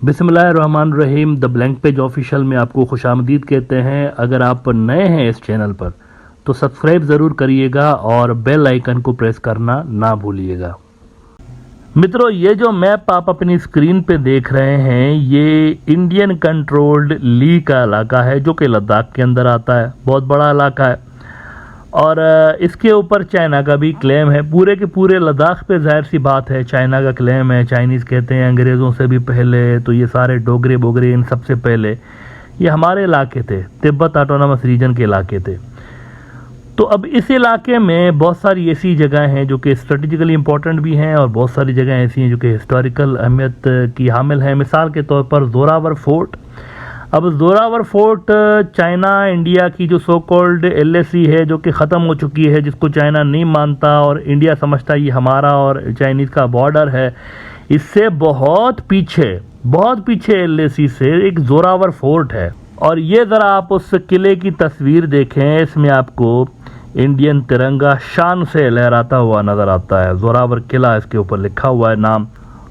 बिस्मिल्लाहिर्रहमानिर्रहीम। The blank page official में आपको खुशामदीद कहते हैं। अगर आप नए हैं इस चैनल पर तो सब्सक्राइब ज़रूर करिएगा और बेल आइकन को प्रेस करना ना भूलिएगा। मित्रों, ये जो मैप आप अपनी स्क्रीन पे देख रहे हैं ये इंडियन कंट्रोल्ड ली का इलाका है जो कि लद्दाख के अंदर आता है। बहुत बड़ा इलाका है और इसके ऊपर चाइना का भी क्लेम है। पूरे के पूरे लद्दाख पे जाहिर सी बात है चाइना का क्लेम है। चाइनीज़ कहते हैं अंग्रेज़ों से भी पहले तो ये सारे डोगरे बोगरे इन सबसे पहले ये हमारे इलाके थे, तिब्बत ऑटोनमस रीजन के इलाके थे। तो अब इस इलाके में बहुत सारी ऐसी जगह हैं जो कि स्ट्रेटेजिकली इंपॉर्टेंट भी हैं और बहुत सारी जगह ऐसी हैं जो कि हिस्टोरिकल अहमियत की हामिल हैं। मिसाल के तौर पर जोरावर फोर्ट। अब जोरावर फोर्ट चाइना इंडिया की जो सो कॉल्ड LAC है जो कि ख़त्म हो चुकी है, जिसको चाइना नहीं मानता और इंडिया समझता ये हमारा और चाइनीज़ का बॉर्डर है, इससे बहुत पीछे LAC से एक जोरावर फोर्ट है। और ये ज़रा आप उस किले की तस्वीर देखें, इसमें आपको इंडियन तिरंगा शान से लहराता हुआ नज़र आता है। जोरावर किला इसके ऊपर लिखा हुआ है नाम।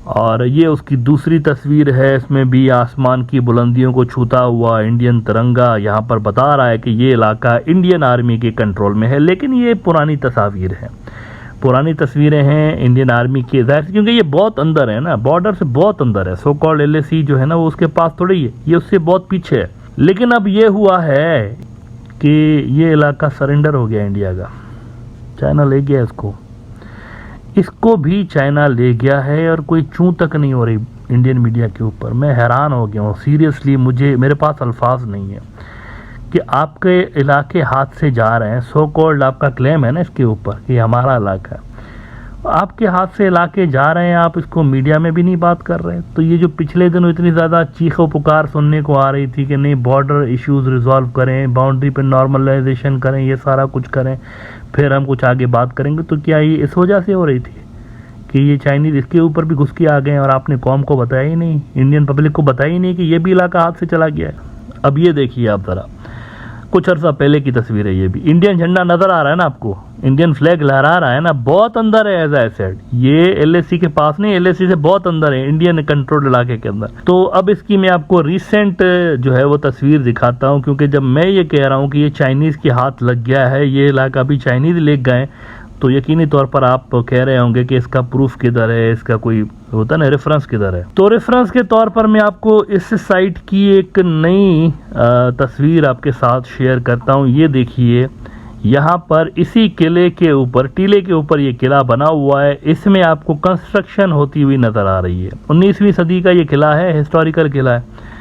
और ये उसकी दूसरी तस्वीर है, इसमें भी आसमान की बुलंदियों को छूता हुआ इंडियन तिरंगा यहाँ पर बता रहा है कि ये इलाका इंडियन आर्मी के कंट्रोल में है। लेकिन ये पुरानी तस्वीर हैं, पुरानी तस्वीरें हैं इंडियन आर्मी के, ज़ाहिर क्योंकि ये बहुत अंदर है ना, बॉर्डर से बहुत अंदर है। सो कॉल्ड LAC जो है ना वो उसके पास थोड़ी है, ये उससे बहुत पीछे है। लेकिन अब ये हुआ है कि ये इलाका सरेंडर हो गया इंडिया का, चाइना ले गया इसको भी चाइना ले गया है और कोई चूं तक नहीं हो रही इंडियन मीडिया के ऊपर। मैं हैरान हो गया हूँ सीरियसली, मेरे पास अल्फाज नहीं है कि आपके इलाके हाथ से जा रहे हैं। सो कॉल्ड आपका क्लेम है ना इसके ऊपर कि हमारा इलाका है, आपके हाथ से इलाके जा रहे हैं, आप इसको मीडिया में भी नहीं बात कर रहे। तो ये जो पिछले दिनों इतनी ज़्यादा चीखों पुकार सुनने को आ रही थी कि नहीं बॉर्डर इश्यूज़ रिजॉल्व करें, बाउंड्री पे नॉर्मलाइजेशन करें, ये सारा कुछ करें, फिर हम कुछ आगे बात करेंगे, तो क्या ये इस वजह से हो रही थी कि ये चाइनीज़ इसके ऊपर भी घुस के आ गए और आपने कौम को बताया ही नहीं, इंडियन पब्लिक को बताया ही नहीं कि ये भी इलाका हाथ से चला गया है। अब ये देखिए आप ज़रा, कुछ अर्सा पहले की तस्वीर है, ये भी इंडियन झंडा नज़र आ रहा है ना आपको, इंडियन फ्लैग लहरा रहा है ना, बहुत अंदर है एज आई सेड। ये LAC के पास नहीं, LAC से बहुत अंदर है इंडियन कंट्रोल्ड इलाके के अंदर। तो अब इसकी मैं आपको रिसेंट जो है वो तस्वीर दिखाता हूँ, क्योंकि जब मैं ये कह रहा हूँ कि ये चाइनीज़ के हाथ लग गया है, ये इलाका भी चाइनीज़ ले गए, तो यकीनी तौर पर आप कह रहे होंगे कि इसका प्रूफ किधर है, इसका कोई होता है ना रेफरेंस किधर है। तो रेफरेंस के तौर पर मैं आपको इस साइट की एक नई तस्वीर आपके साथ शेयर करता हूँ। ये देखिए, यहाँ पर इसी किले के ऊपर, टीले के ऊपर ये किला बना हुआ है, इसमें आपको कंस्ट्रक्शन होती हुई नज़र आ रही है। 19वीं सदी का ये किला है, हिस्टोरिकल किला है।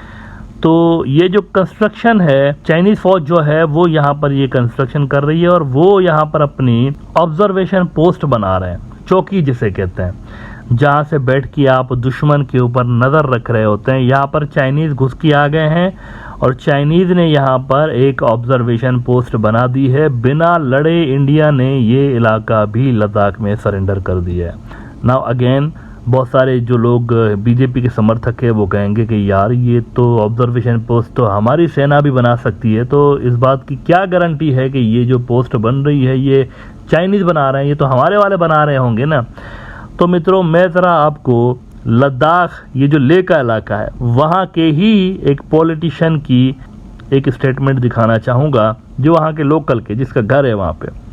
तो ये जो कंस्ट्रक्शन है, चाइनीज़ फौज जो है वो यहाँ पर ये कंस्ट्रक्शन कर रही है और वो यहाँ पर अपनी ऑब्जर्वेशन पोस्ट बना रहे हैं, चौकी जिसे कहते हैं, जहाँ से बैठ के आप दुश्मन के ऊपर नज़र रख रहे होते हैं। यहाँ पर चाइनीज़ घुस के आ गए हैं और चाइनीज़ ने यहाँ पर एक ऑब्जर्वेशन पोस्ट बना दी है। बिना लड़े इंडिया ने ये इलाका भी लद्दाख में सरेंडर कर दिया है। नाउ अगेन बहुत सारे जो लोग BJP के समर्थक है वो कहेंगे कि यार ये तो ऑब्जर्वेशन पोस्ट तो हमारी सेना भी बना सकती है, तो इस बात की क्या गारंटी है कि ये जो पोस्ट बन रही है ये चाइनीज़ बना रहे हैं, ये तो हमारे वाले बना रहे होंगे ना। तो मित्रों, मैं ज़रा आपको लद्दाख, ये जो लेह का इलाका है, वहाँ के ही एक पॉलिटिशियन की एक स्टेटमेंट दिखाना चाहूँगा, जो वहाँ के लोकल के, जिसका घर है वहाँ पे,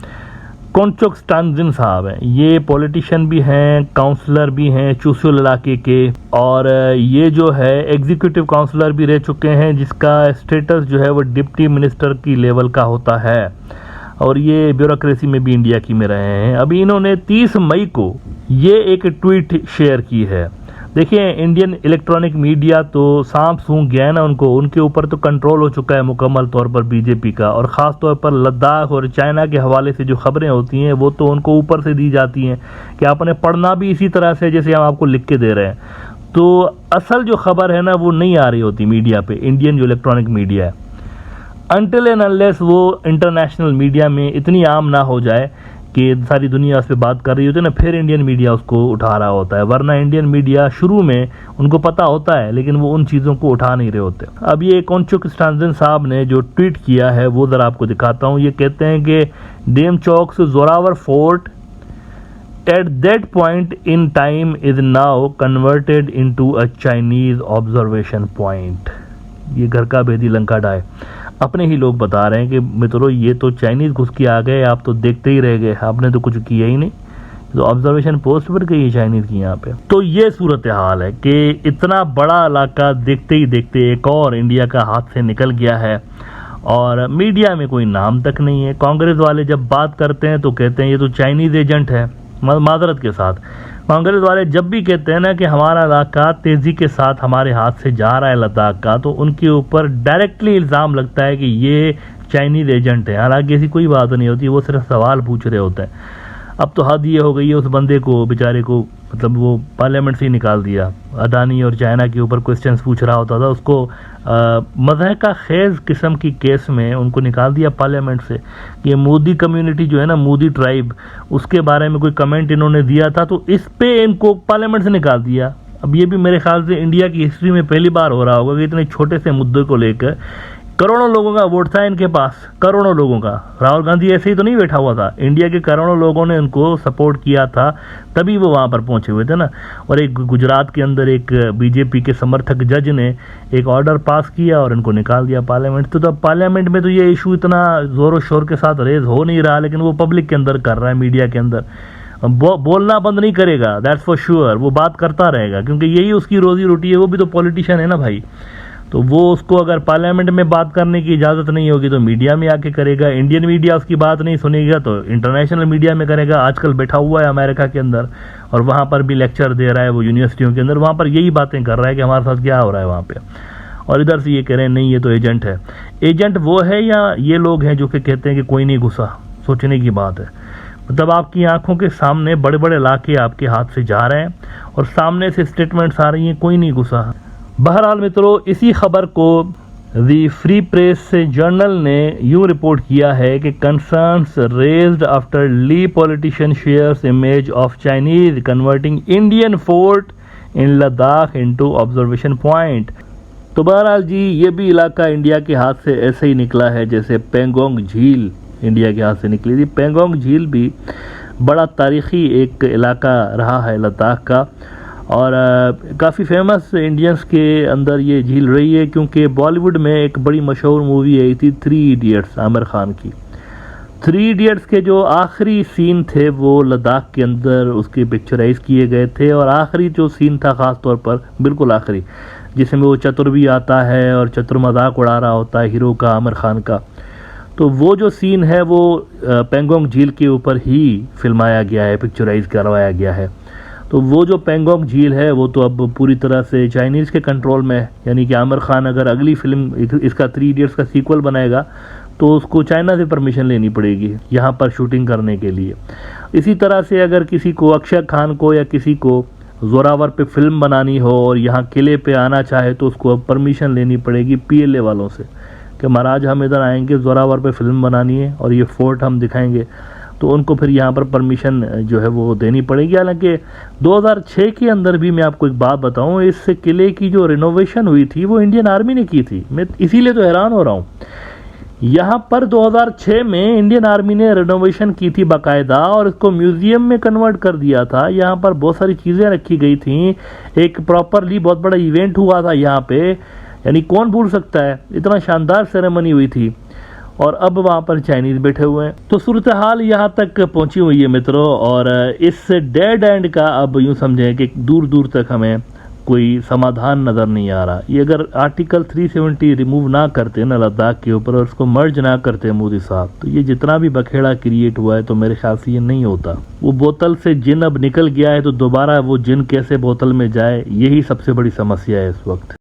कोनचोक स्टानजिन साहब हैं। ये पॉलिटिशियन भी हैं, काउंसलर भी हैं चुशुल इलाके के, और ये जो है एग्जीक्यूटिव काउंसलर भी रह चुके हैं, जिसका स्टेटस जो है वो डिप्टी मिनिस्टर की लेवल का होता है, और ये ब्यूरोक्रेसी में भी इंडिया की में रहे हैं। अभी इन्होंने 30 मई को ये एक ट्वीट शेयर की है। देखिए, इंडियन इलेक्ट्रॉनिक मीडिया तो सांप सूंघ गया है ना उनको, उनके ऊपर तो कंट्रोल हो चुका है मुकम्मल तौर पर BJP का, और ख़ास तौर पर लद्दाख और चाइना के हवाले से जो खबरें होती हैं वो तो उनको ऊपर से दी जाती हैं कि आपने पढ़ना भी इसी तरह से जैसे हम आपको लिख के दे रहे हैं। तो असल जो खबर है ना वो नहीं आ रही होती मीडिया पे, इंडियन जो इलेक्ट्रॉनिक मीडिया है, अनटिल एंड अनलेस वो इंटरनेशनल मीडिया में इतनी आम ना हो जाए कि सारी दुनिया उस पर बात कर रही होती है ना, फिर इंडियन मीडिया उसको उठा रहा होता है। वरना इंडियन मीडिया शुरू में उनको पता होता है लेकिन वो उन चीज़ों को उठा नहीं रहे होते। अब ये कोनचुक स्टानजिन साहब ने जो ट्वीट किया है वो ज़रा आपको दिखाता हूँ। ये कहते हैं कि डेम चौक से Zorawar fort at that point in time is now converted into a Chinese observation point। ये घर का भेदी लंका डाय, अपने ही लोग बता रहे हैं कि मित्रों ये तो चाइनीज घुस के आ गए, आप तो देखते ही रह गए, आपने तो कुछ किया ही नहीं, तो ऑब्जर्वेशन पोस्ट पर गई है चाइनीज की यहाँ पे। तो ये सूरत हाल है कि इतना बड़ा इलाका देखते ही देखते एक और इंडिया का हाथ से निकल गया है और मीडिया में कोई नाम तक नहीं है। कांग्रेस वाले जब बात करते हैं तो कहते हैं ये तो चाइनीज एजेंट है। माजरत के साथ कांग्रेस वाले जब भी कहते हैं ना कि हमारा इलाका तेजी के साथ हमारे हाथ से जा रहा है लद्दाख का, तो उनके ऊपर डायरेक्टली इल्ज़ाम लगता है कि ये चाइनीज एजेंट है। हालांकि ऐसी कोई बात नहीं होती, वो सिर्फ सवाल पूछ रहे होते हैं। अब तो हद ये हो गई है, उस बंदे को बेचारे को मतलब वो पार्लियामेंट से ही निकाल दिया। अडानी और चाइना के ऊपर क्वेश्चंस पूछ रहा होता था, उसको मज़ह का खेज किस्म की केस में उनको निकाल दिया पार्लियामेंट से। ये मोदी कम्युनिटी जो है ना, मोदी ट्राइब, उसके बारे में कोई कमेंट इन्होंने दिया था तो इस पे इनको पार्लियामेंट से निकाल दिया। अब ये भी मेरे ख्याल से इंडिया की हिस्ट्री में पहली बार हो रहा होगा कि इतने छोटे से मुद्दे को लेकर करोड़ों लोगों का वोट था इनके पास, करोड़ों लोगों का। राहुल गांधी ऐसे ही तो नहीं बैठा हुआ था, इंडिया के करोड़ों लोगों ने उनको सपोर्ट किया था, तभी वो वहाँ पर पहुँचे हुए थे ना। और एक गुजरात के अंदर एक बीजेपी के समर्थक जज ने एक ऑर्डर पास किया और इनको निकाल दिया पार्लियामेंट। तो तब पार्लियामेंट में तो ये इशू इतना ज़ोर शोर के साथ रेज हो नहीं रहा, लेकिन वो पब्लिक के अंदर कर रहा है, मीडिया के अंदर। बोलना बंद नहीं करेगा, दैट्स फॉर श्योर, वो बात करता रहेगा क्योंकि यही उसकी रोजी रोटी है। वो भी तो पॉलिटिशियन है ना भाई, तो वो उसको अगर पार्लियामेंट में बात करने की इजाज़त नहीं होगी तो मीडिया में आके करेगा। इंडियन मीडिया उसकी बात नहीं सुनेगा तो इंटरनेशनल मीडिया में करेगा। आजकल बैठा हुआ है अमेरिका के अंदर और वहाँ पर भी लेक्चर दे रहा है, वो यूनिवर्सिटियों के अंदर, वहाँ पर यही बातें कर रहा है कि हमारे साथ क्या हो रहा है वहाँ पे। और इधर से ये कह रहे हैं नहीं ये तो एजेंट है। एजेंट वो है या ये लोग हैं जो कि कहते हैं कि कोई नहीं घुसा? सोचने की बात है। मतलब आपकी आंखों के सामने बड़े बड़े इलाके आपके हाथ से जा रहे हैं और सामने से स्टेटमेंट्स आ रही हैं कोई नहीं घुसा। बहरहाल मित्रों, इसी खबर को दी फ्री प्रेस जर्नल ने यूं रिपोर्ट किया है कि concerns raised after Lee politician shares image of Chinese converting Indian fort in Ladakh into observation point. तो बहरहाल जी, ये भी इलाका इंडिया के हाथ से ऐसे ही निकला है जैसे पेंगोंग झील इंडिया के हाथ से निकली थी। पेंगोंग झील भी बड़ा तारीखी एक इलाका रहा है लद्दाख का और काफ़ी फेमस इंडियंस के अंदर ये झील रही है क्योंकि बॉलीवुड में एक बड़ी मशहूर मूवी आई थी 3 इडियट्स आमिर खान की। 3 इडियट्स के जो आखिरी सीन थे वो लद्दाख के अंदर उसके पिक्चराइज किए गए थे और आखिरी जो सीन था ख़ास तौर पर बिल्कुल आखिरी, जिसमें वो चतुर भी आता है और चतुर मजाक उड़ा रहा होता है हीरो का, आमिर खान का, तो वो जो सीन है वो पेंगोंग झील के ऊपर ही फिल्माया गया है, पिक्चराइज करवाया गया है। तो वो जो पेंगोंग झील है वो तो अब पूरी तरह से चाइनीज़ के कंट्रोल में है, यानी कि आमिर खान अगर अगली फिल्म इसका 3 इडियट्स का सीक्वल बनाएगा तो उसको चाइना से परमिशन लेनी पड़ेगी यहाँ पर शूटिंग करने के लिए। इसी तरह से अगर किसी को, अक्षय खान को या किसी को जोरावर पे फिल्म बनानी हो और यहाँ किले पे आना चाहे तो उसको अब परमिशन लेनी पड़ेगी PLA वालों से कि महाराज हम इधर आएंगे, जोरावर पे फिल्म बनानी है और ये फोर्ट हम दिखाएंगे, तो उनको फिर यहाँ पर परमिशन जो है वो देनी पड़ेगी। हालांकि 2006 के अंदर भी मैं आपको एक बात बताऊं, इस किले की जो रिनोवेशन हुई थी वो इंडियन आर्मी ने की थी। मैं इसीलिए तो हैरान हो रहा हूँ, यहाँ पर 2006 में इंडियन आर्मी ने रिनोवेशन की थी बाकायदा और इसको म्यूजियम में कन्वर्ट कर दिया था। यहाँ पर बहुत सारी चीज़ें रखी गई थी, एक प्रॉपरली बहुत बड़ा इवेंट हुआ था यहाँ पे, यानी कौन भूल सकता है, इतना शानदार सेरेमनी हुई थी और अब वहाँ पर चाइनीज़ बैठे हुए हैं। तो सूरत हाल यहाँ तक पहुँची हुई है मित्रों और इस डेड एंड का अब यूँ समझें कि दूर दूर तक हमें कोई समाधान नज़र नहीं आ रहा। ये अगर आर्टिकल 370 रिमूव ना करते ना लद्दाख के ऊपर और उसको मर्ज ना करते मोदी साहब, तो ये जितना भी बखेड़ा क्रिएट हुआ है तो मेरे ख्याल से ये नहीं होता। वो बोतल से जिन अब निकल गया है तो दोबारा वो जिन कैसे बोतल में जाए, यही सबसे बड़ी समस्या है इस वक्त।